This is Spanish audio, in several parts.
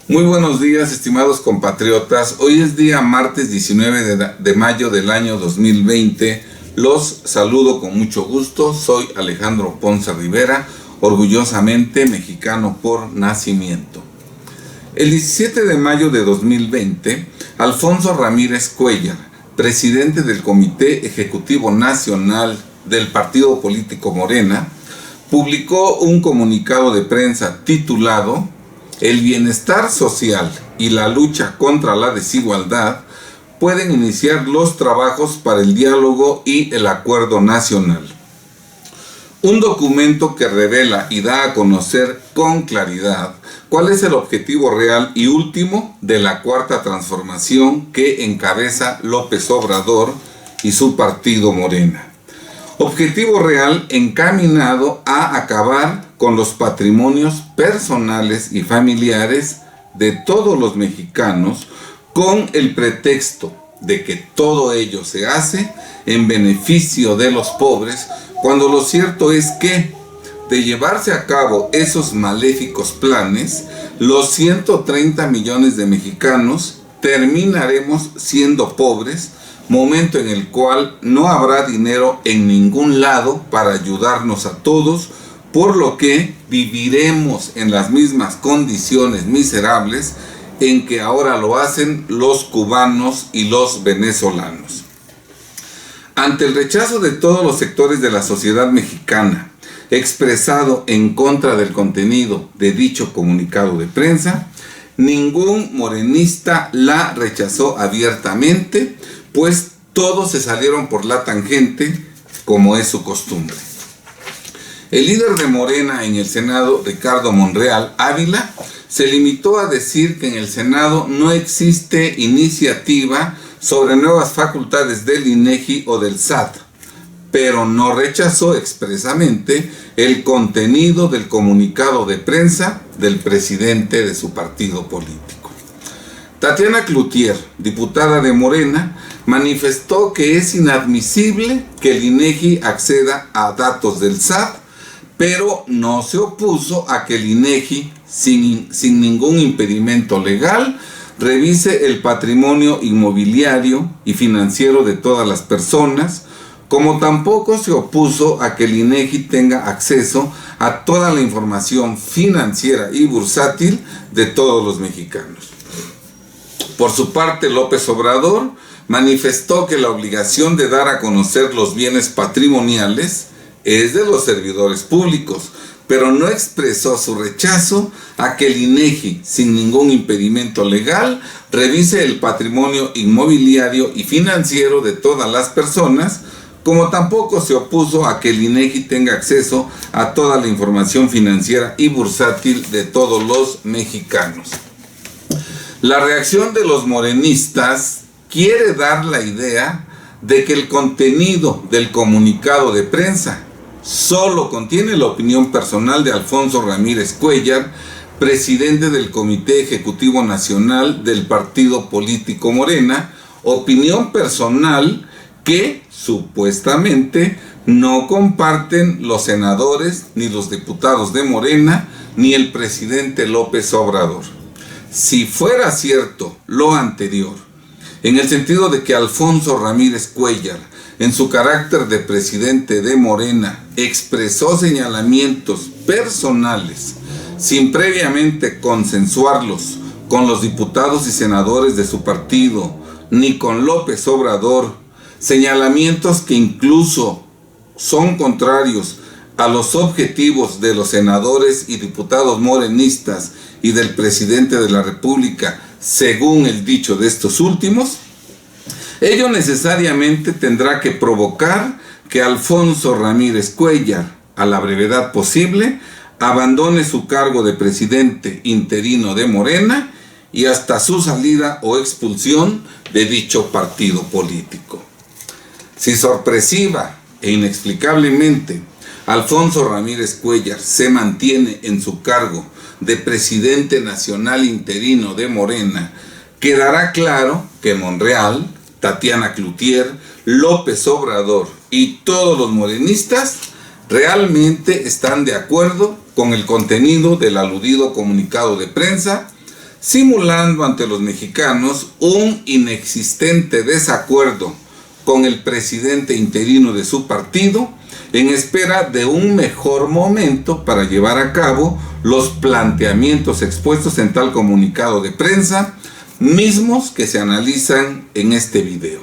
Muy buenos días, estimados compatriotas. Hoy es día martes 19 de mayo del año 2020. Los saludo con mucho gusto. Soy Alejandro Ponce Rivera, orgullosamente mexicano por nacimiento. El 17 de mayo de 2020, Alfonso Ramírez Cuéllar, presidente del Comité Ejecutivo Nacional del Partido Político Morena, publicó un comunicado de prensa titulado "El bienestar social y la lucha contra la desigualdad pueden iniciar los trabajos para el diálogo y el acuerdo nacional". Un documento que revela y da a conocer con claridad cuál es el objetivo real y último de la Cuarta Transformación que encabeza López Obrador y su partido Morena. Objetivo real encaminado a acabar con los patrimonios personales y familiares de todos los mexicanos con el pretexto de que todo ello se hace en beneficio de los pobres, cuando lo cierto es que, de llevarse a cabo esos maléficos planes, los 130 millones de mexicanos terminaremos siendo pobres, momento en el cual no habrá dinero en ningún lado para ayudarnos a todos, por lo que viviremos en las mismas condiciones miserables en que ahora lo hacen los cubanos y los venezolanos. Ante el rechazo de todos los sectores de la sociedad mexicana, expresado en contra del contenido de dicho comunicado de prensa, ningún morenista la rechazó abiertamente, pues todos se salieron por la tangente, como es su costumbre. El líder de Morena en el Senado, Ricardo Monreal Ávila, se limitó a decir que en el Senado no existe iniciativa sobre nuevas facultades del INEGI o del SAT, pero no rechazó expresamente el contenido del comunicado de prensa del presidente de su partido político. Tatiana Cloutier, diputada de Morena, manifestó que es inadmisible que el INEGI acceda a datos del SAT, pero no se opuso a que el INEGI, sin ningún impedimento legal, revise el patrimonio inmobiliario y financiero de todas las personas, como tampoco se opuso a que el INEGI tenga acceso a toda la información financiera y bursátil de todos los mexicanos. Por su parte, López Obrador manifestó que la obligación de dar a conocer los bienes patrimoniales es de los servidores públicos, pero no expresó su rechazo a que el INEGI, sin ningún impedimento legal, revise el patrimonio inmobiliario y financiero de todas las personas, como tampoco se opuso a que el INEGI tenga acceso a toda la información financiera y bursátil de todos los mexicanos. La reacción de los morenistas quiere dar la idea de que el contenido del comunicado de prensa solo contiene la opinión personal de Alfonso Ramírez Cuéllar, presidente del Comité Ejecutivo Nacional del Partido Político Morena, opinión personal que supuestamente no comparten los senadores ni los diputados de Morena ni el presidente López Obrador. Si fuera cierto lo anterior, en el sentido de que Alfonso Ramírez Cuéllar, en su carácter de presidente de Morena, expresó señalamientos personales sin previamente consensuarlos con los diputados y senadores de su partido, ni con López Obrador, señalamientos que incluso son contrarios a los objetivos de los senadores y diputados morenistas y del presidente de la República, según el dicho de estos últimos, ello necesariamente tendrá que provocar que Alfonso Ramírez Cuéllar, a la brevedad posible, abandone su cargo de presidente interino de Morena y hasta su salida o expulsión de dicho partido político. Si sorpresiva e inexplicablemente Alfonso Ramírez Cuéllar se mantiene en su cargo de presidente nacional interino de Morena, quedará claro que Monreal, Tatiana Cloutier, López Obrador y todos los morenistas realmente están de acuerdo con el contenido del aludido comunicado de prensa, simulando ante los mexicanos un inexistente desacuerdo con el presidente interino de su partido, en espera de un mejor momento para llevar a cabo los planteamientos expuestos en tal comunicado de prensa, mismos que se analizan en este video.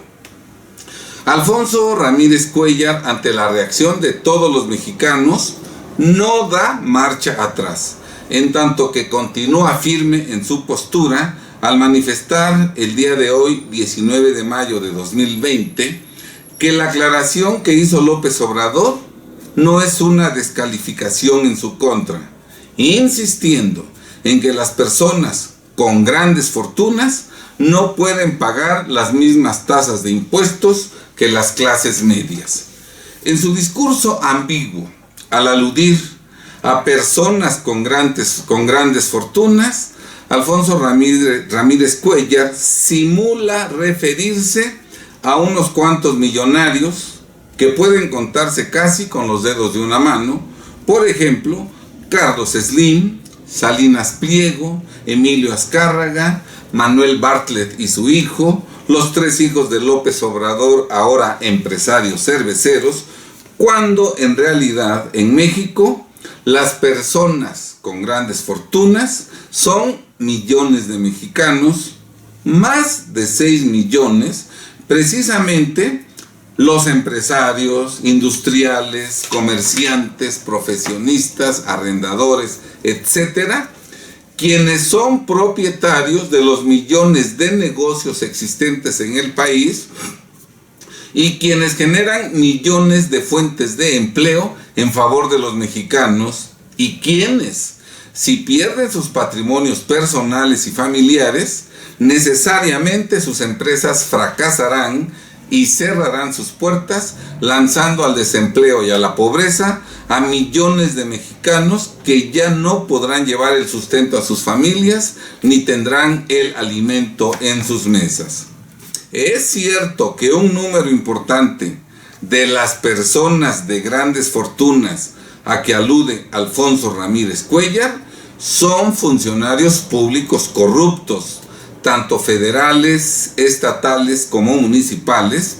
Alfonso Ramírez Cuéllar, ante la reacción de todos los mexicanos, no da marcha atrás, en tanto que continúa firme en su postura al manifestar el día de hoy, 19 de mayo de 2020, que la aclaración que hizo López Obrador no es una descalificación en su contra, insistiendo en que las personas con grandes fortunas no pueden pagar las mismas tasas de impuestos que las clases medias. En su discurso ambiguo, al aludir a personas con grandes fortunas, Alfonso Ramírez Cuéllar simula referirse a unos cuantos millonarios que pueden contarse casi con los dedos de una mano, por ejemplo, Carlos Slim, Salinas Pliego, Emilio Azcárraga, Manuel Bartlett y su hijo, los 3 hijos de López Obrador, ahora empresarios cerveceros, cuando en realidad en México las personas con grandes fortunas son millones de mexicanos, más de 6 millones, precisamente los empresarios, industriales, comerciantes, profesionistas, arrendadores, etcétera, quienes son propietarios de los millones de negocios existentes en el país y quienes generan millones de fuentes de empleo en favor de los mexicanos, y quienes, si pierden sus patrimonios personales y familiares, necesariamente sus empresas fracasarán y cerrarán sus puertas, lanzando al desempleo y a la pobreza a millones de mexicanos que ya no podrán llevar el sustento a sus familias ni tendrán el alimento en sus mesas. Es cierto que un número importante de las personas de grandes fortunas a que alude Alfonso Ramírez Cuéllar son funcionarios públicos corruptos, tanto federales, estatales como municipales,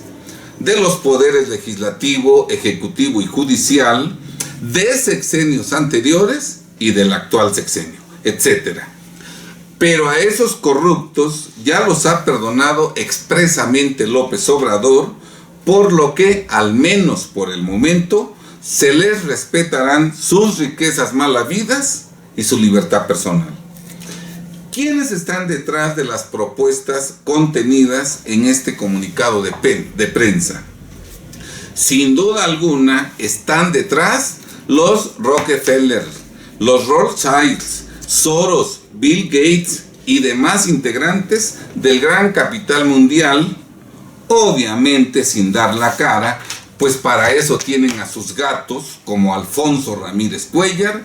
de los poderes legislativo, ejecutivo y judicial, de sexenios anteriores y del actual sexenio, etc. Pero a esos corruptos ya los ha perdonado expresamente López Obrador, por lo que, al menos por el momento, se les respetarán sus riquezas mal habidas y su libertad personal. ¿Quiénes están detrás de las propuestas contenidas en este comunicado de prensa? Sin duda alguna están detrás los Rockefeller, los Rothschild, Soros, Bill Gates y demás integrantes del gran capital mundial, obviamente sin dar la cara, pues para eso tienen a sus gatos como Alfonso Ramírez Cuéllar,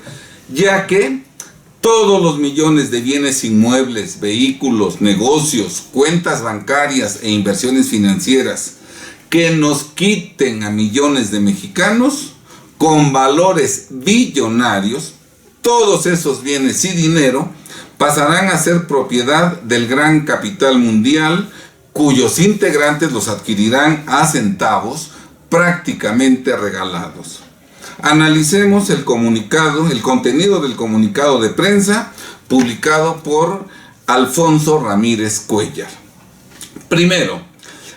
ya que todos los millones de bienes inmuebles, vehículos, negocios, cuentas bancarias e inversiones financieras que nos quiten a millones de mexicanos con valores billonarios, todos esos bienes y dinero pasarán a ser propiedad del gran capital mundial, cuyos integrantes los adquirirán a centavos prácticamente regalados. Analicemos el contenido del comunicado de prensa publicado por Alfonso Ramírez Cuéllar. Primero,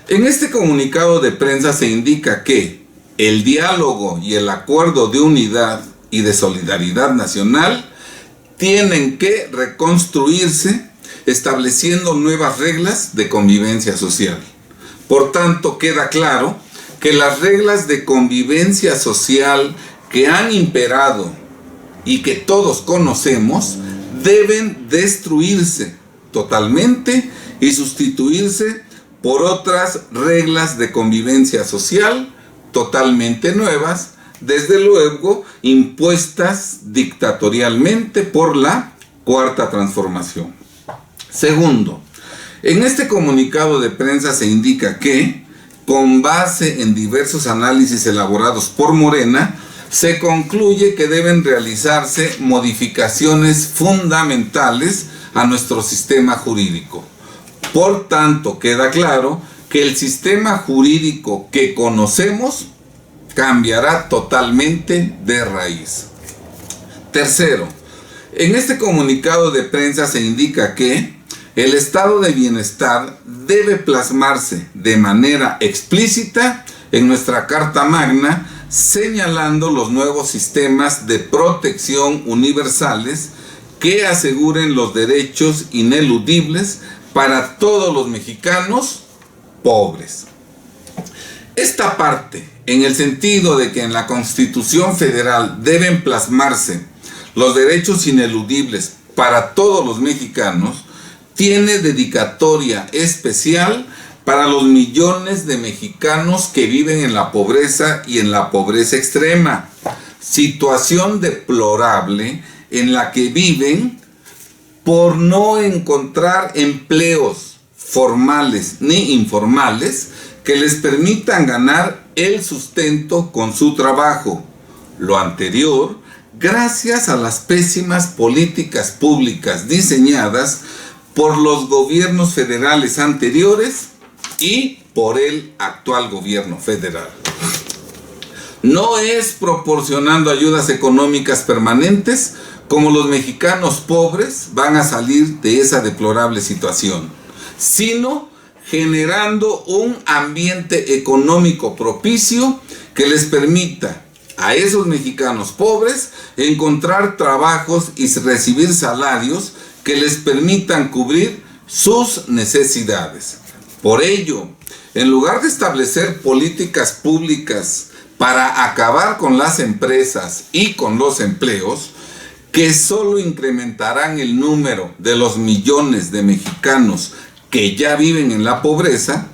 en este comunicado de prensa se indica que el diálogo y el acuerdo de unidad y de solidaridad nacional tienen que reconstruirse estableciendo nuevas reglas de convivencia social. Por tanto, queda claro que las reglas de convivencia social que han imperado y que todos conocemos deben destruirse totalmente y sustituirse por otras reglas de convivencia social totalmente nuevas, desde luego impuestas dictatorialmente por la Cuarta Transformación. Segundo, en este comunicado de prensa se indica que, con base en diversos análisis elaborados por Morena, se concluye que deben realizarse modificaciones fundamentales a nuestro sistema jurídico. Por tanto, queda claro que el sistema jurídico que conocemos cambiará totalmente de raíz. Tercero, en este comunicado de prensa se indica que el estado de bienestar debe plasmarse de manera explícita en nuestra Carta Magna, señalando los nuevos sistemas de protección universales que aseguren los derechos ineludibles para todos los mexicanos pobres. Esta parte, en el sentido de que en la Constitución Federal deben plasmarse los derechos ineludibles para todos los mexicanos, tiene dedicatoria especial para los millones de mexicanos que viven en la pobreza y en la pobreza extrema, situación deplorable en la que viven por no encontrar empleos formales ni informales que les permitan ganar el sustento con su trabajo. Lo anterior, gracias a las pésimas políticas públicas diseñadas por los gobiernos federales anteriores y por el actual gobierno federal. No es proporcionando ayudas económicas permanentes como los mexicanos pobres van a salir de esa deplorable situación, sino generando un ambiente económico propicio que les permita a esos mexicanos pobres encontrar trabajos y recibir salarios que les permitan cubrir sus necesidades. Por ello, en lugar de establecer políticas públicas para acabar con las empresas y con los empleos, que solo incrementarán el número de los millones de mexicanos que ya viven en la pobreza,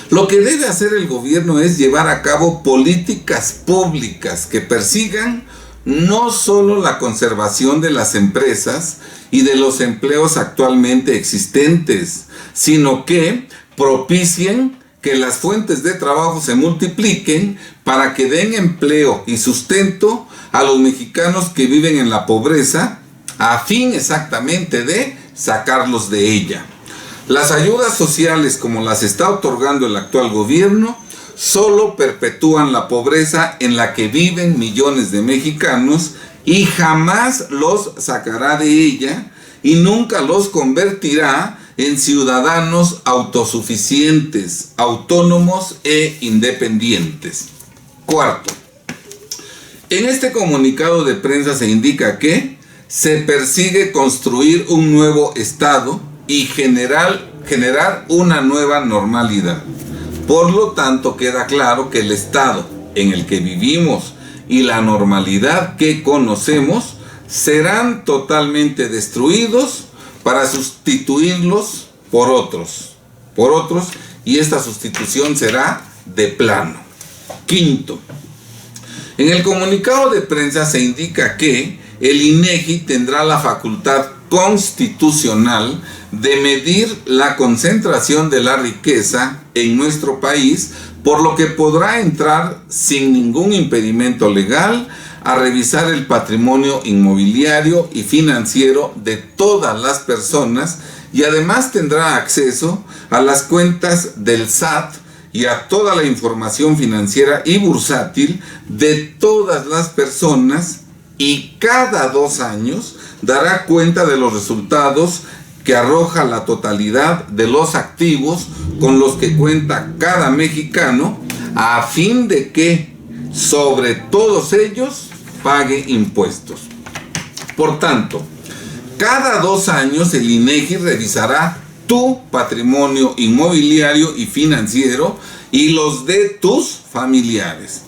lo que debe hacer el gobierno es llevar a cabo políticas públicas que persigan no solo la conservación de las empresas y de los empleos actualmente existentes, sino que propicien que las fuentes de trabajo se multipliquen para que den empleo y sustento a los mexicanos que viven en la pobreza, a fin exactamente de sacarlos de ella. Las ayudas sociales como las está otorgando el actual gobierno solo perpetúan la pobreza en la que viven millones de mexicanos y jamás los sacará de ella y nunca los convertirá en ciudadanos autosuficientes, autónomos e independientes. Cuarto, en este comunicado de prensa se indica que se persigue construir un nuevo Estado y generar una nueva normalidad. Por lo tanto, queda claro que el estado en el que vivimos y la normalidad que conocemos serán totalmente destruidos para sustituirlos por otros, y esta sustitución será de plano. Quinto, en el comunicado de prensa se indica que el INEGI tendrá la facultad constitucional de medir la concentración de la riqueza en nuestro país, por lo que podrá entrar sin ningún impedimento legal a revisar el patrimonio inmobiliario y financiero de todas las personas y además tendrá acceso a las cuentas del SAT y a toda la información financiera y bursátil de todas las personas, y cada 2 años dará cuenta de los resultados que arroja la totalidad de los activos con los que cuenta cada mexicano, a fin de que sobre todos ellos pague impuestos. Por tanto, cada 2 años el INEGI revisará tu patrimonio inmobiliario y financiero y los de tus familiares.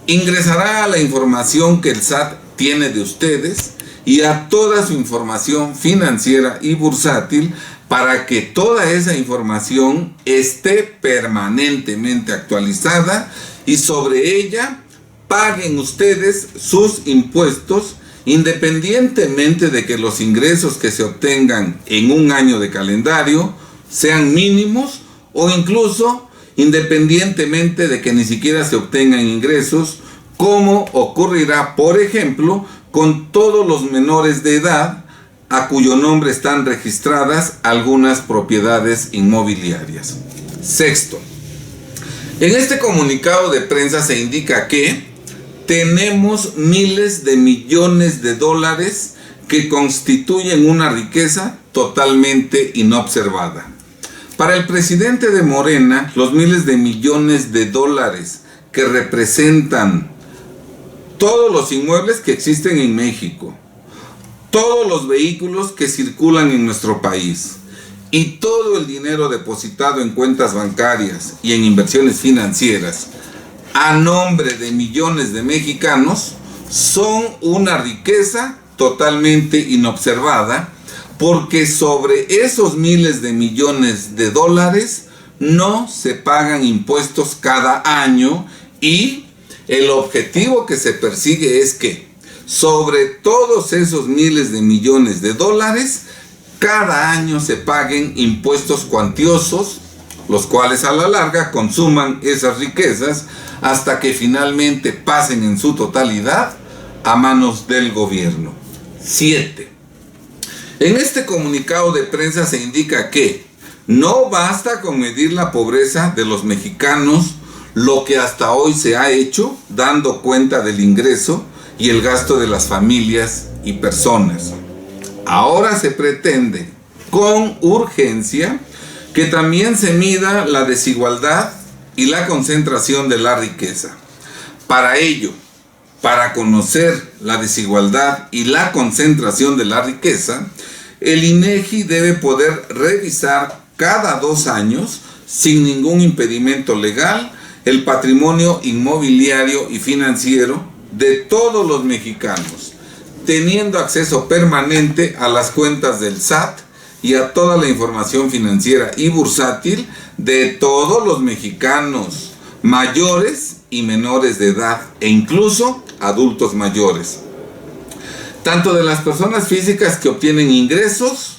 Ingresará a la información que el SAT tiene de ustedes y a toda su información financiera y bursátil para que toda esa información esté permanentemente actualizada y sobre ella paguen ustedes sus impuestos, independientemente de que los ingresos que se obtengan en un año de calendario sean mínimos o incluso independientemente de que ni siquiera se obtengan ingresos, como ocurrirá, por ejemplo, con todos los menores de edad a cuyo nombre están registradas algunas propiedades inmobiliarias. Sexto, en este comunicado de prensa se indica que tenemos miles de millones de dólares que constituyen una riqueza totalmente inobservada. Para el presidente de Morena, los miles de millones de dólares que representan todos los inmuebles que existen en México, todos los vehículos que circulan en nuestro país y todo el dinero depositado en cuentas bancarias y en inversiones financieras a nombre de millones de mexicanos son una riqueza totalmente inobservada, porque sobre esos miles de millones de dólares no se pagan impuestos cada año, y el objetivo que se persigue es que sobre todos esos miles de millones de dólares cada año se paguen impuestos cuantiosos, los cuales a la larga consuman esas riquezas hasta que finalmente pasen en su totalidad a manos del gobierno. 7. En este comunicado de prensa se indica que no basta con medir la pobreza de los mexicanos, lo que hasta hoy se ha hecho dando cuenta del ingreso y el gasto de las familias y personas. Ahora se pretende con urgencia que también se mida la desigualdad y la concentración de la riqueza. Para ello, para conocer la desigualdad y la concentración de la riqueza, el INEGI debe poder revisar cada 2 años, sin ningún impedimento legal, el patrimonio inmobiliario y financiero de todos los mexicanos, teniendo acceso permanente a las cuentas del SAT y a toda la información financiera y bursátil de todos los mexicanos, mayores y menores de edad, e incluso adultos mayores, tanto de las personas físicas que obtienen ingresos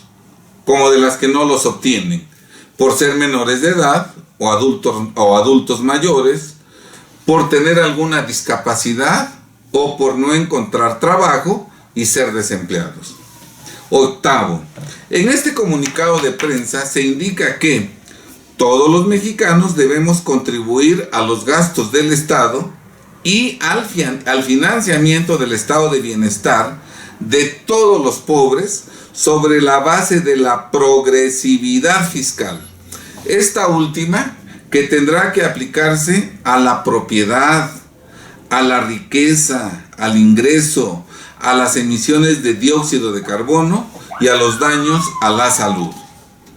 como de las que no los obtienen, por ser menores de edad o adultos mayores, por tener alguna discapacidad o por no encontrar trabajo y ser desempleados. 8. En este comunicado de prensa se indica que todos los mexicanos debemos contribuir a los gastos del Estado y al financiamiento del estado de bienestar de todos los pobres sobre la base de la progresividad fiscal. Esta última, que tendrá que aplicarse a la propiedad, a la riqueza, al ingreso, a las emisiones de dióxido de carbono y a los daños a la salud.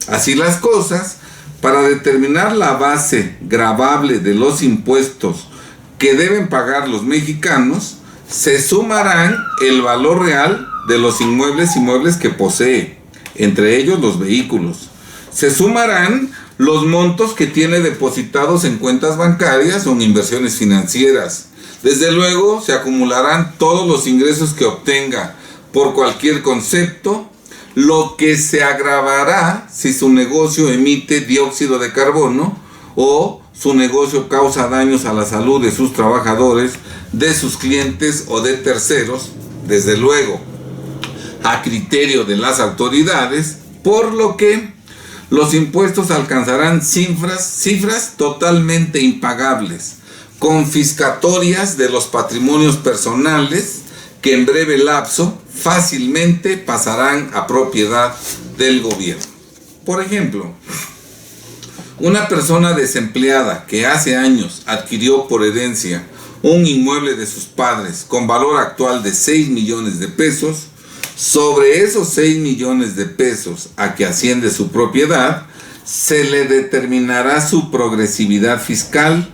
Así las cosas, para determinar la base gravable de los impuestos que deben pagar los mexicanos, se sumarán el valor real de los inmuebles que posee, entre ellos los vehículos. Se sumarán los montos que tiene depositados en cuentas bancarias o en inversiones financieras. Desde luego se acumularán todos los ingresos que obtenga por cualquier concepto, lo que se agravará si su negocio emite dióxido de carbono o su negocio causa daños a la salud de sus trabajadores, de sus clientes o de terceros, desde luego a criterio de las autoridades, por lo que los impuestos alcanzarán cifras totalmente impagables, confiscatorias de los patrimonios personales, que en breve lapso fácilmente pasarán a propiedad del gobierno. Por ejemplo, una persona desempleada que hace años adquirió por herencia un inmueble de sus padres con valor actual de 6 millones de pesos, sobre esos 6 millones de pesos a que asciende su propiedad, se le determinará su progresividad fiscal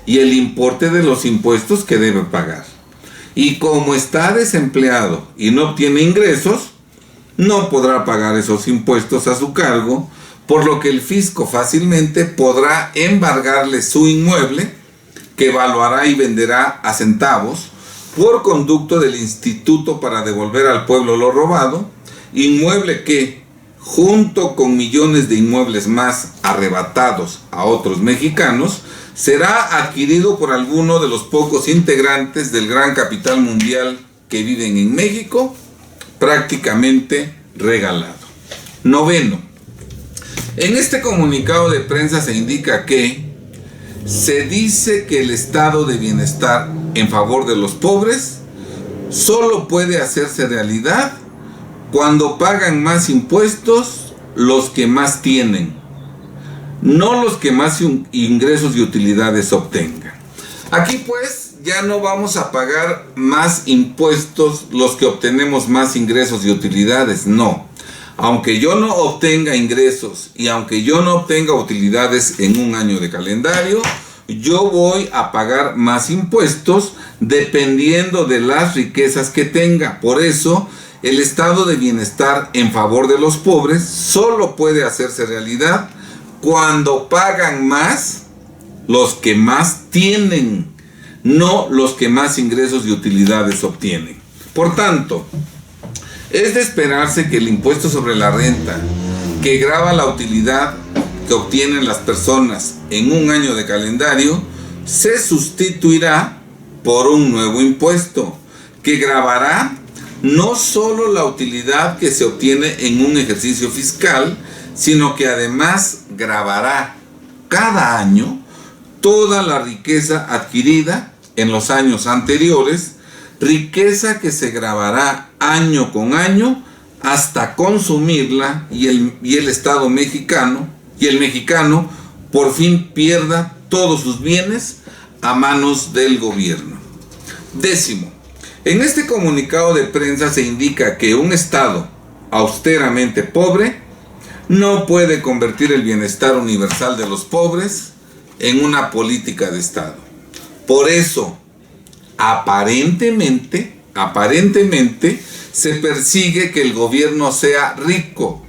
y el importe de los impuestos que debe pagar. Y como está desempleado y no obtiene ingresos, no podrá pagar esos impuestos a su cargo, por lo que el fisco fácilmente podrá embargarle su inmueble, que evaluará y venderá a centavos, por conducto del Instituto para devolver al pueblo lo robado, inmueble que, junto con millones de inmuebles más arrebatados a otros mexicanos, será adquirido por alguno de los pocos integrantes del gran capital mundial que viven en México, prácticamente regalado. Noveno. En este comunicado de prensa se indica que se dice que el estado de bienestar en favor de los pobres solo puede hacerse realidad cuando pagan más impuestos los que más tienen, no los que más ingresos y utilidades obtengan. Aquí pues ya no vamos a pagar más impuestos los que obtenemos más ingresos y utilidades, no. Aunque yo no obtenga ingresos y aunque yo no obtenga utilidades en un año de calendario, yo voy a pagar más impuestos dependiendo de las riquezas que tenga. Por eso, el estado de bienestar en favor de los pobres solo puede hacerse realidad cuando pagan más los que más tienen, no los que más ingresos y utilidades obtienen. Por tanto, es de esperarse que el impuesto sobre la renta, que grava la utilidad que obtienen las personas en un año de calendario, se sustituirá por un nuevo impuesto que gravará no solo la utilidad que se obtiene en un ejercicio fiscal, sino que además gravará cada año toda la riqueza adquirida en los años anteriores, riqueza que se gravará año con año hasta consumirla y el Estado mexicano y el mexicano por fin pierda todos sus bienes a manos del gobierno. Décimo, en este comunicado de prensa se indica que un Estado austeramente pobre no puede convertir el bienestar universal de los pobres en una política de Estado. Por eso, aparentemente se persigue que el gobierno sea rico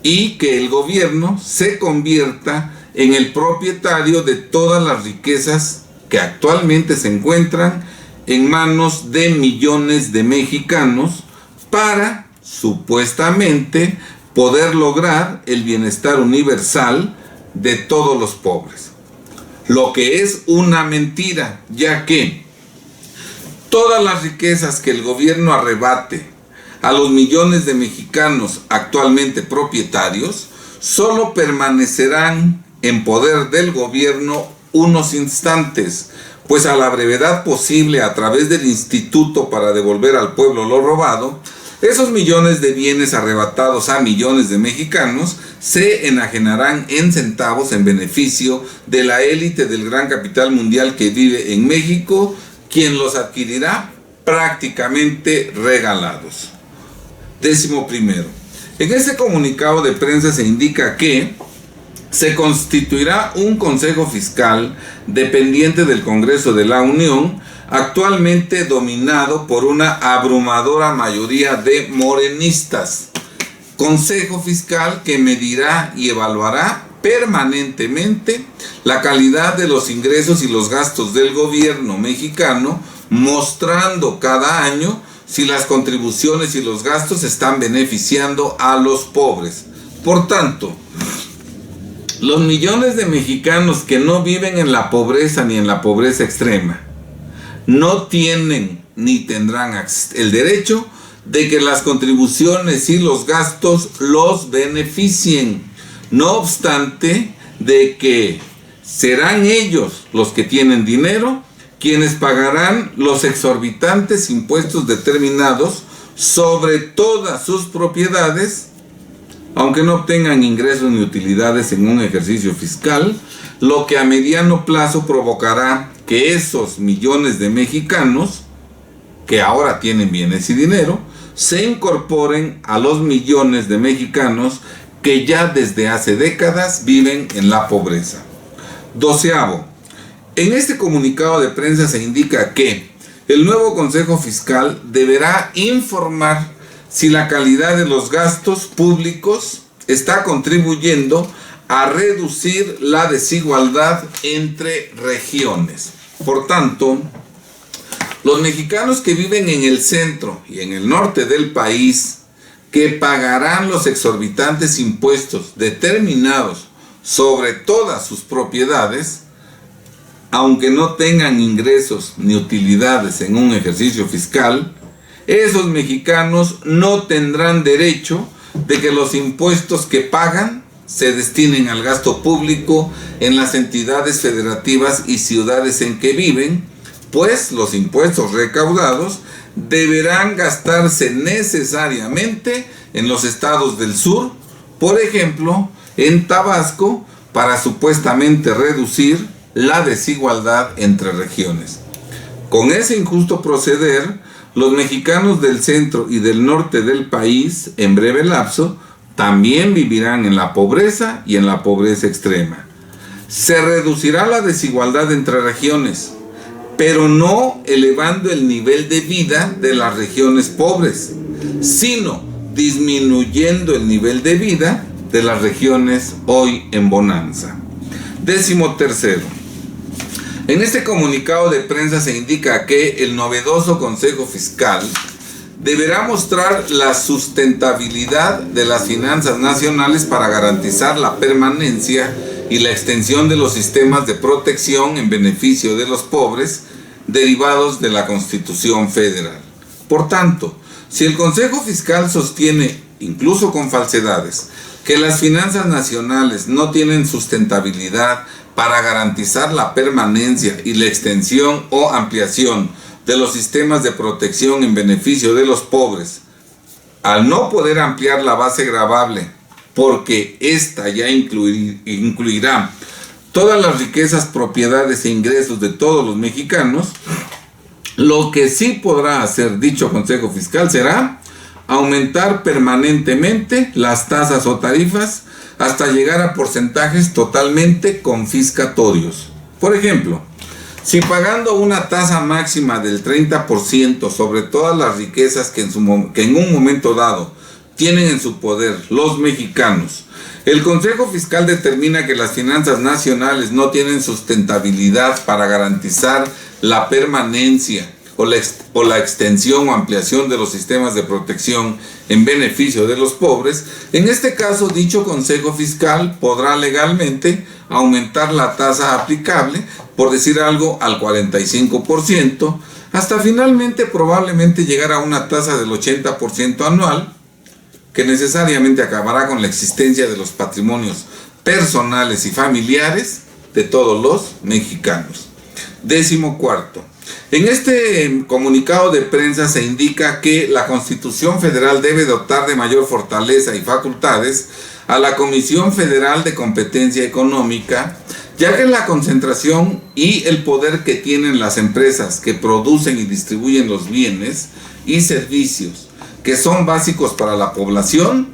y que el gobierno se convierta en el propietario de todas las riquezas que actualmente se encuentran en manos de millones de mexicanos para, supuestamente, poder lograr el bienestar universal de todos los pobres. Lo que es una mentira, ya que todas las riquezas que el gobierno arrebate a los millones de mexicanos actualmente propietarios solo permanecerán en poder del gobierno unos instantes, pues a la brevedad posible, a través del Instituto para devolver al pueblo lo robado, esos millones de bienes arrebatados a millones de mexicanos se enajenarán en centavos en beneficio de la élite del gran capital mundial que vive en México, quien los adquirirá prácticamente regalados. Décimo primero. En este comunicado de prensa se indica que se constituirá un Consejo Fiscal dependiente del Congreso de la Unión, actualmente dominado por una abrumadora mayoría de morenistas. Consejo Fiscal que medirá y evaluará permanentemente la calidad de los ingresos y los gastos del gobierno mexicano, mostrando cada año si las contribuciones y los gastos están beneficiando a los pobres. Por tanto, los millones de mexicanos que no viven en la pobreza ni en la pobreza extrema no tienen ni tendrán el derecho de que las contribuciones y los gastos los beneficien. No obstante de que serán ellos los que tienen dinero quienes pagarán los exorbitantes impuestos determinados sobre todas sus propiedades, aunque no obtengan ingresos ni utilidades en un ejercicio fiscal, lo que a mediano plazo provocará que esos millones de mexicanos que ahora tienen bienes y dinero se incorporen a los millones de mexicanos que ya desde hace décadas viven en la pobreza. Doceavo. En este comunicado de prensa se indica que el nuevo Consejo Fiscal deberá informar si la calidad de los gastos públicos está contribuyendo a reducir la desigualdad entre regiones. Por tanto, los mexicanos que viven en el centro y en el norte del país, que pagarán los exorbitantes impuestos determinados sobre todas sus propiedades, aunque no tengan ingresos ni utilidades en un ejercicio fiscal, esos mexicanos no tendrán derecho de que los impuestos que pagan se destinen al gasto público en las entidades federativas y ciudades en que viven, pues los impuestos recaudados deberán gastarse necesariamente en los estados del sur, por ejemplo, en Tabasco, para supuestamente reducir la desigualdad entre regiones. Con ese injusto proceder, los mexicanos del centro y del norte del país, en breve lapso, también vivirán en la pobreza y en la pobreza extrema. Se reducirá la desigualdad entre regiones, pero no elevando el nivel de vida de las regiones pobres, sino disminuyendo el nivel de vida de las regiones hoy en bonanza. 13. En este comunicado de prensa se indica que el novedoso Consejo Fiscal deberá mostrar la sustentabilidad de las finanzas nacionales para garantizar la permanencia y la extensión de los sistemas de protección en beneficio de los pobres derivados de la Constitución Federal. Por tanto, si el Consejo Fiscal sostiene, incluso con falsedades, que las finanzas nacionales no tienen sustentabilidad para garantizar la permanencia y la extensión o ampliación de los sistemas de protección en beneficio de los pobres, al no poder ampliar la base gravable, porque ésta ya incluirá todas las riquezas, propiedades e ingresos de todos los mexicanos, lo que sí podrá hacer dicho Consejo Fiscal será aumentar permanentemente las tasas o tarifas hasta llegar a porcentajes totalmente confiscatorios. Por ejemplo, si pagando una tasa máxima del 30% sobre todas las riquezas que en un momento dado tienen en su poder los mexicanos, el Consejo Fiscal determina que las finanzas nacionales no tienen sustentabilidad para garantizar la permanencia o la extensión o ampliación de los sistemas de protección en beneficio de los pobres, en este caso dicho Consejo Fiscal podrá legalmente aumentar la tasa aplicable, por decir algo, al 45%, hasta finalmente probablemente llegar a una tasa del 80% anual, que necesariamente acabará con la existencia de los patrimonios personales y familiares de todos los mexicanos. 14. En este comunicado de prensa se indica que la Constitución Federal debe dotar de mayor fortaleza y facultades a la Comisión Federal de Competencia Económica, ya que la concentración y el poder que tienen las empresas que producen y distribuyen los bienes y servicios que son básicos para la población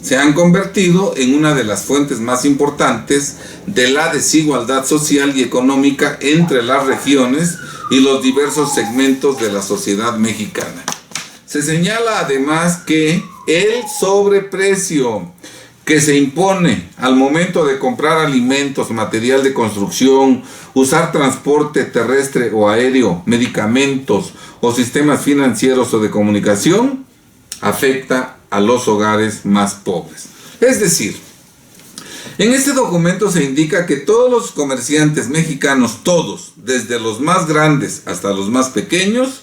se han convertido en una de las fuentes más importantes de la desigualdad social y económica entre las regiones y los diversos segmentos de la sociedad mexicana. Se señala además que el sobreprecio que se impone al momento de comprar alimentos, material de construcción, usar transporte terrestre o aéreo, medicamentos o sistemas financieros o de comunicación, afecta a los hogares más pobres. Es decir, en este documento se indica que todos los comerciantes mexicanos, todos, desde los más grandes hasta los más pequeños,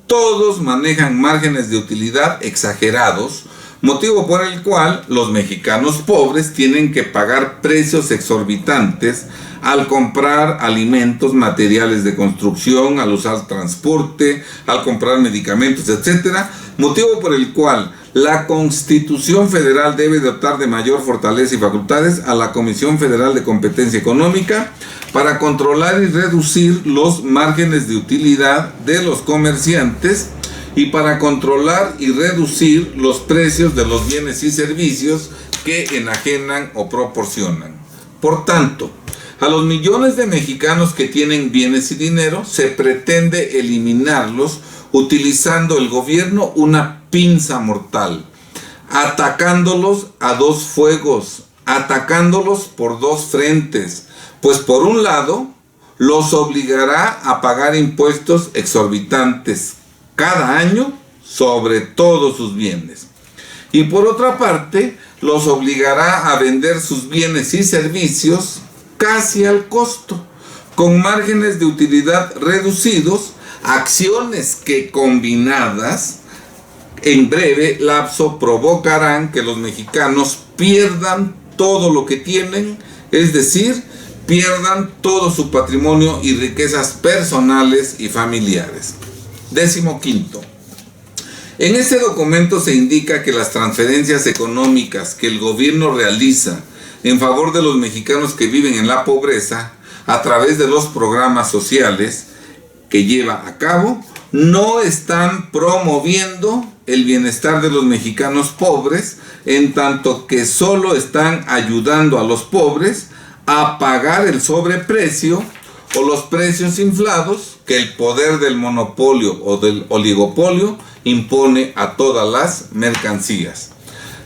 todos manejan márgenes de utilidad exagerados, motivo por el cual los mexicanos pobres tienen que pagar precios exorbitantes al comprar alimentos, materiales de construcción, al usar transporte, al comprar medicamentos, etc. Motivo por el cual la Constitución Federal debe dotar de mayor fortaleza y facultades a la Comisión Federal de Competencia Económica para controlar y reducir los márgenes de utilidad de los comerciantes y para controlar y reducir los precios de los bienes y servicios que enajenan o proporcionan. Por tanto, a los millones de mexicanos que tienen bienes y dinero se pretende eliminarlos utilizando el gobierno una pinza mortal, atacándolos a dos fuegos, atacándolos por dos frentes, pues por un lado los obligará a pagar impuestos exorbitantes cada año sobre todos sus bienes, y por otra parte los obligará a vender sus bienes y servicios casi al costo, con márgenes de utilidad reducidos, acciones que combinadas en breve lapso provocarán que los mexicanos pierdan todo lo que tienen, es decir, pierdan todo su patrimonio y riquezas personales y familiares. 15. En este documento se indica que las transferencias económicas que el gobierno realiza en favor de los mexicanos que viven en la pobreza a través de los programas sociales que lleva a cabo no están promoviendo el bienestar de los mexicanos pobres, en tanto que solo están ayudando a los pobres a pagar el sobreprecio o los precios inflados que el poder del monopolio o del oligopolio impone a todas las mercancías.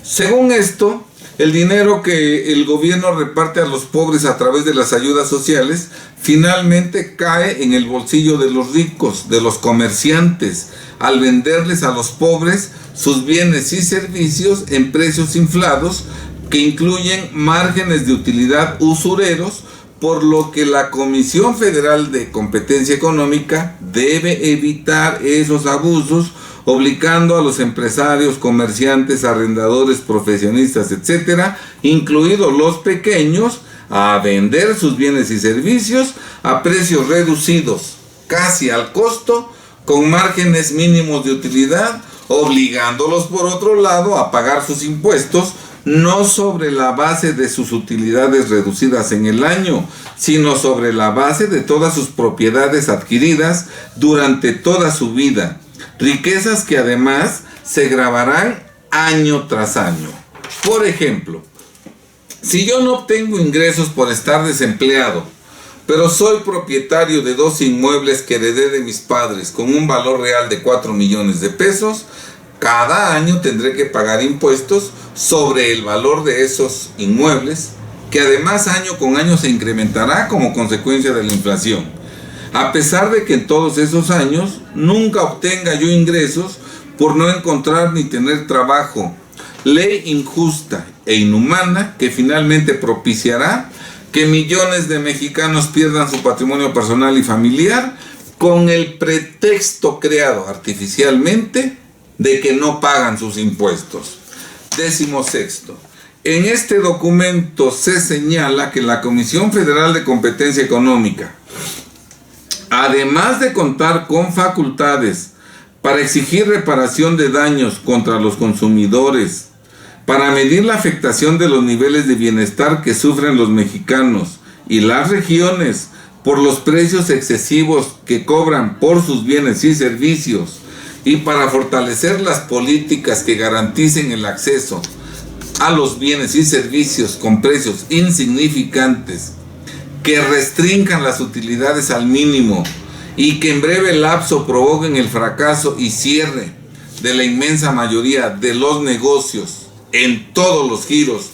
Según esto, el dinero que el gobierno reparte a los pobres a través de las ayudas sociales finalmente cae en el bolsillo de los ricos, de los comerciantes, al venderles a los pobres sus bienes y servicios en precios inflados que incluyen márgenes de utilidad usureros, por lo que la Comisión Federal de Competencia Económica debe evitar esos abusos, obligando a los empresarios, comerciantes, arrendadores, profesionistas, etcétera, incluidos los pequeños, a vender sus bienes y servicios a precios reducidos, casi al costo, con márgenes mínimos de utilidad, obligándolos por otro lado a pagar sus impuestos, no sobre la base de sus utilidades reducidas en el año, sino sobre la base de todas sus propiedades adquiridas durante toda su vida. Riquezas que además se gravarán año tras año. Por ejemplo, si yo no obtengo ingresos por estar desempleado, pero soy propietario de 2 inmuebles que heredé de mis padres con un valor real de 4 millones de pesos, cada año tendré que pagar impuestos sobre el valor de esos inmuebles, que además año con año se incrementará como consecuencia de la inflación. A pesar de que en todos esos años nunca obtenga yo ingresos por no encontrar ni tener trabajo. Ley injusta e inhumana que finalmente propiciará que millones de mexicanos pierdan su patrimonio personal y familiar con el pretexto creado artificialmente de que no pagan sus impuestos. 16. En este documento se señala que la Comisión Federal de Competencia Económica, además de contar con facultades para exigir reparación de daños contra los consumidores, para medir la afectación de los niveles de bienestar que sufren los mexicanos y las regiones por los precios excesivos que cobran por sus bienes y servicios, y para fortalecer las políticas que garanticen el acceso a los bienes y servicios con precios insignificantes, que restrinjan las utilidades al mínimo y que en breve lapso provoquen el fracaso y cierre de la inmensa mayoría de los negocios en todos los giros,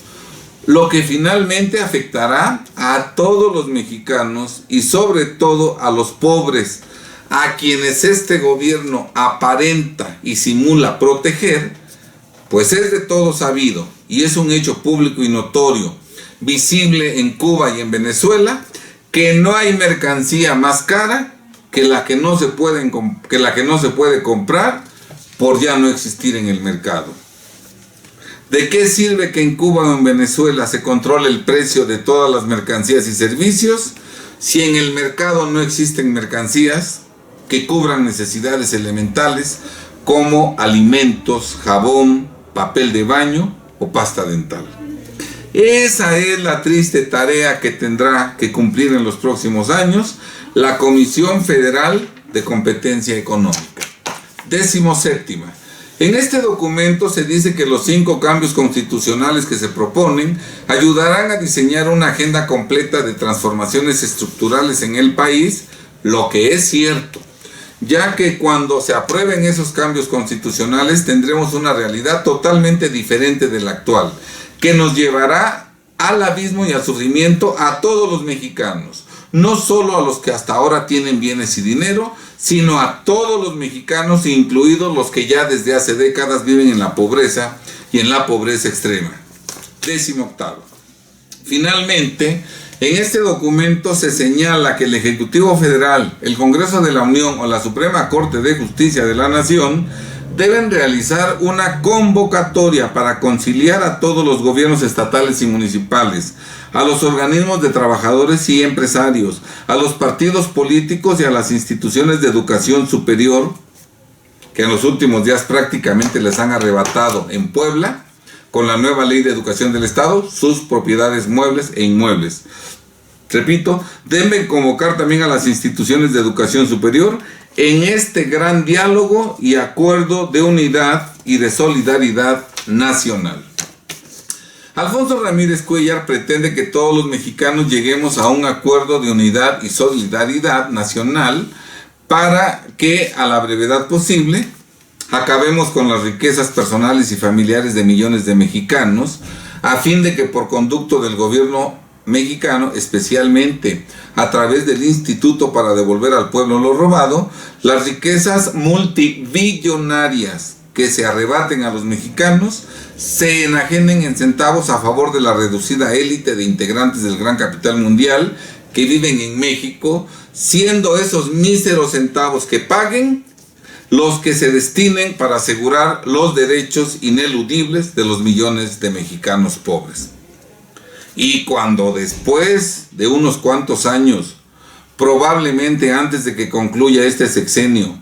lo que finalmente afectará a todos los mexicanos y sobre todo a los pobres, a quienes este gobierno aparenta y simula proteger, pues es de todo sabido y es un hecho público y notorio, visible en Cuba y en Venezuela, que no hay mercancía más cara que la que no se puede comprar por ya no existir en el mercado. ¿De qué sirve que en Cuba o en Venezuela se controle el precio de todas las mercancías y servicios si en el mercado no existen mercancías que cubran necesidades elementales como alimentos, jabón, papel de baño o pasta dental? Esa es la triste tarea que tendrá que cumplir en los próximos años la Comisión Federal de Competencia Económica. 17. En este documento se dice que los 5 cambios constitucionales que se proponen ayudarán a diseñar una agenda completa de transformaciones estructurales en el país, lo que es cierto, ya que cuando se aprueben esos cambios constitucionales tendremos una realidad totalmente diferente de la actual, que nos llevará al abismo y al sufrimiento a todos los mexicanos, no solo a los que hasta ahora tienen bienes y dinero, sino a todos los mexicanos, incluidos los que ya desde hace décadas viven en la pobreza y en la pobreza extrema. 18. Finalmente, en este documento se señala que el Ejecutivo Federal, el Congreso de la Unión o la Suprema Corte de Justicia de la Nación deben realizar una convocatoria para conciliar a todos los gobiernos estatales y municipales, a los organismos de trabajadores y empresarios, a los partidos políticos y a las instituciones de educación superior, que en los últimos días prácticamente les han arrebatado en Puebla, con la nueva ley de educación del Estado, sus propiedades muebles e inmuebles. Repito, deben convocar también a las instituciones de educación superior en este gran diálogo y acuerdo de unidad y de solidaridad nacional. Alfonso Ramírez Cuéllar pretende que todos los mexicanos lleguemos a un acuerdo de unidad y solidaridad nacional para que a la brevedad posible acabemos con las riquezas personales y familiares de millones de mexicanos, a fin de que por conducto del gobierno mexicano, especialmente a través del Instituto para Devolver al Pueblo lo Robado, las riquezas multibillonarias que se arrebaten a los mexicanos se enajenen en centavos a favor de la reducida élite de integrantes del gran capital mundial que viven en México, siendo esos míseros centavos que paguen los que se destinen para asegurar los derechos ineludibles de los millones de mexicanos pobres. Y cuando después de unos cuantos años, probablemente antes de que concluya este sexenio,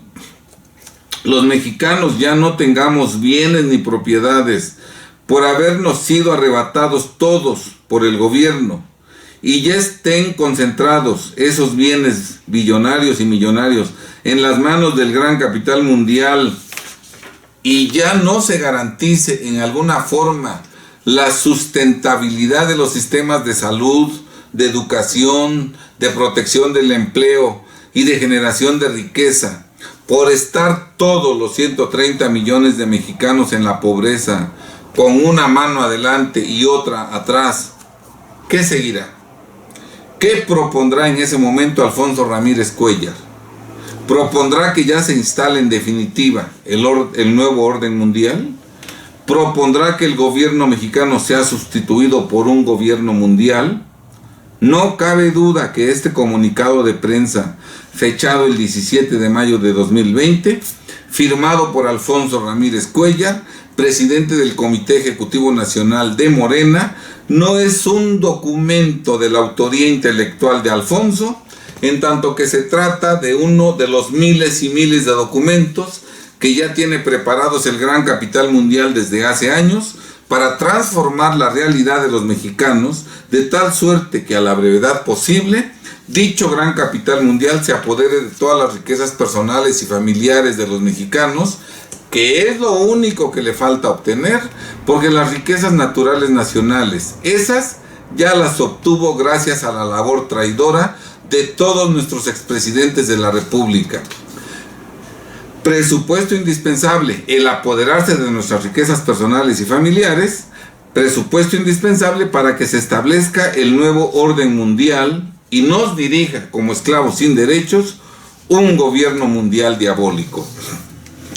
los mexicanos ya no tengamos bienes ni propiedades por habernos sido arrebatados todos por el gobierno, y ya estén concentrados esos bienes billonarios y millonarios en las manos del gran capital mundial, y ya no se garantice en alguna forma la sustentabilidad de los sistemas de salud, de educación, de protección del empleo y de generación de riqueza, por estar todos los 130 millones de mexicanos en la pobreza, con una mano adelante y otra atrás, ¿qué seguirá? ¿Qué propondrá en ese momento Alfonso Ramírez Cuéllar? ¿Propondrá que ya se instale en definitiva el nuevo orden mundial? ¿Propondrá que el gobierno mexicano sea sustituido por un gobierno mundial? No cabe duda que este comunicado de prensa, fechado el 17 de mayo de 2020, firmado por Alfonso Ramírez Cuéllar, presidente del Comité Ejecutivo Nacional de Morena, no es un documento de la autoría intelectual de Alfonso, en tanto que se trata de uno de los miles y miles de documentos que ya tiene preparados el gran capital mundial desde hace años para transformar la realidad de los mexicanos de tal suerte que a la brevedad posible dicho gran capital mundial se apodere de todas las riquezas personales y familiares de los mexicanos, que es lo único que le falta obtener, porque las riquezas naturales nacionales, esas ya las obtuvo gracias a la labor traidora de todos nuestros expresidentes de la República. Presupuesto indispensable, el apoderarse de nuestras riquezas personales y familiares, presupuesto indispensable para que se establezca el nuevo orden mundial y nos dirija como esclavos sin derechos un gobierno mundial diabólico.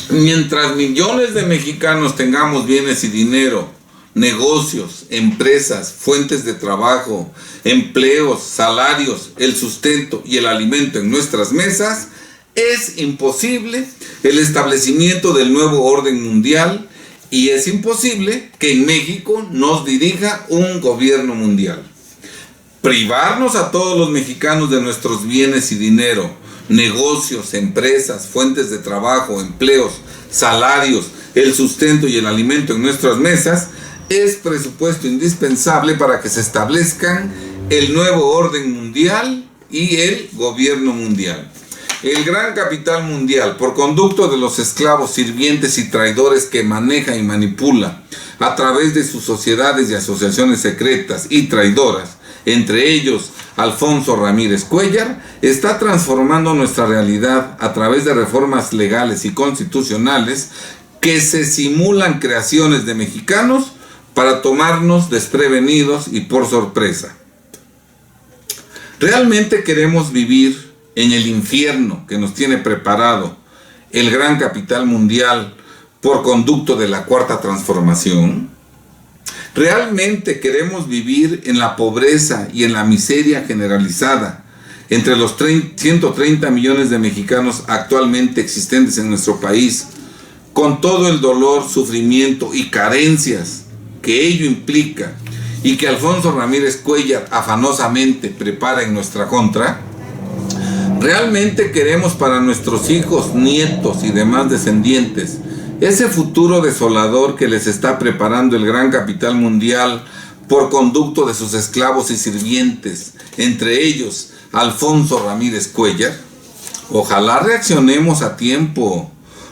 Mientras millones de mexicanos tengamos bienes y dinero, negocios, empresas, fuentes de trabajo, empleos, salarios, el sustento y el alimento en nuestras mesas, es imposible el establecimiento del nuevo orden mundial y es imposible que en México nos dirija un gobierno mundial. Privarnos a todos los mexicanos de nuestros bienes y dinero, negocios, empresas, fuentes de trabajo, empleos, salarios, el sustento y el alimento en nuestras mesas, es presupuesto indispensable para que se establezcan el nuevo orden mundial y el gobierno mundial. El gran capital mundial, por conducto de los esclavos, sirvientes y traidores que maneja y manipula a través de sus sociedades y asociaciones secretas y traidoras, entre ellos Alfonso Ramírez Cuéllar, está transformando nuestra realidad a través de reformas legales y constitucionales que se simulan creaciones de mexicanos para tomarnos desprevenidos y por sorpresa. ¿Realmente queremos vivir en el infierno que nos tiene preparado el gran capital mundial por conducto de la cuarta transformación? ¿Realmente queremos vivir en la pobreza y en la miseria generalizada entre los 130 millones de mexicanos actualmente existentes en nuestro país con todo el dolor, sufrimiento y carencias que ello implica y que Alfonso Ramírez Cuéllar afanosamente prepara en nuestra contra, ¿realmente queremos para nuestros hijos, nietos y demás descendientes ese futuro desolador que les está preparando el gran capital mundial por conducto de sus esclavos y sirvientes, entre ellos Alfonso Ramírez Cuéllar? Ojalá reaccionemos a tiempo,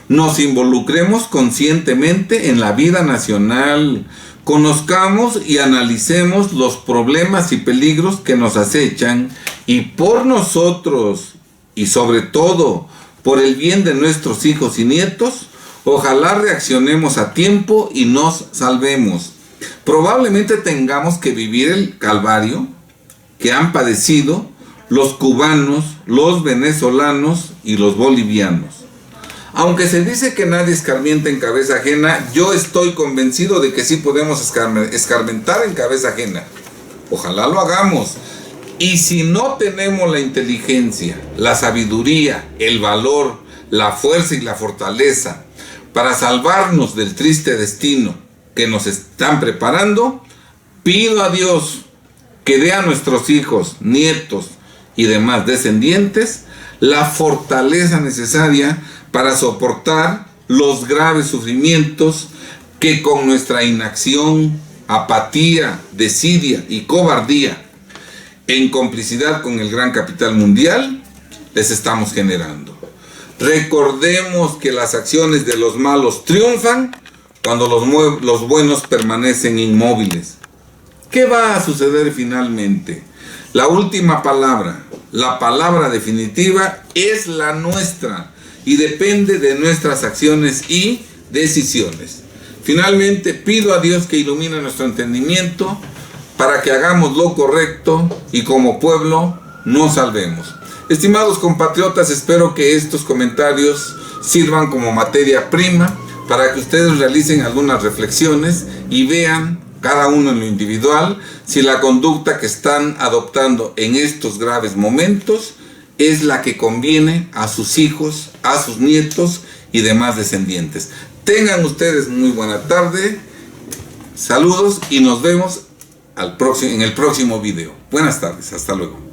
nos involucremos conscientemente en la vida nacional, conozcamos y analicemos los problemas y peligros que nos acechan y por nosotros y sobre todo por el bien de nuestros hijos y nietos, ojalá reaccionemos a tiempo y nos salvemos. Probablemente tengamos que vivir el calvario que han padecido los cubanos, los venezolanos y los bolivianos. Aunque se dice que nadie escarmienta en cabeza ajena, yo estoy convencido de que sí podemos escarmentar en cabeza ajena. Ojalá lo hagamos. Y si no tenemos la inteligencia, la sabiduría, el valor, la fuerza y la fortaleza para salvarnos del triste destino que nos están preparando, pido a Dios que dé a nuestros hijos, nietos y demás descendientes la fortaleza necesaria para soportar los graves sufrimientos que con nuestra inacción, apatía, desidia y cobardía, en complicidad con el gran capital mundial, les estamos generando. Recordemos que las acciones de los malos triunfan cuando los buenos permanecen inmóviles. ¿Qué va a suceder finalmente? La última palabra, la palabra definitiva, es la nuestra y depende de nuestras acciones y decisiones. Finalmente, pido a Dios que ilumine nuestro entendimiento para que hagamos lo correcto y como pueblo nos salvemos. Estimados compatriotas, espero que estos comentarios sirvan como materia prima para que ustedes realicen algunas reflexiones y vean cada uno en lo individual si la conducta que están adoptando en estos graves momentos es la que conviene a sus hijos, a sus nietos y demás descendientes. Tengan ustedes muy buena tarde, saludos y nos vemos en el próximo video. Buenas tardes, hasta luego.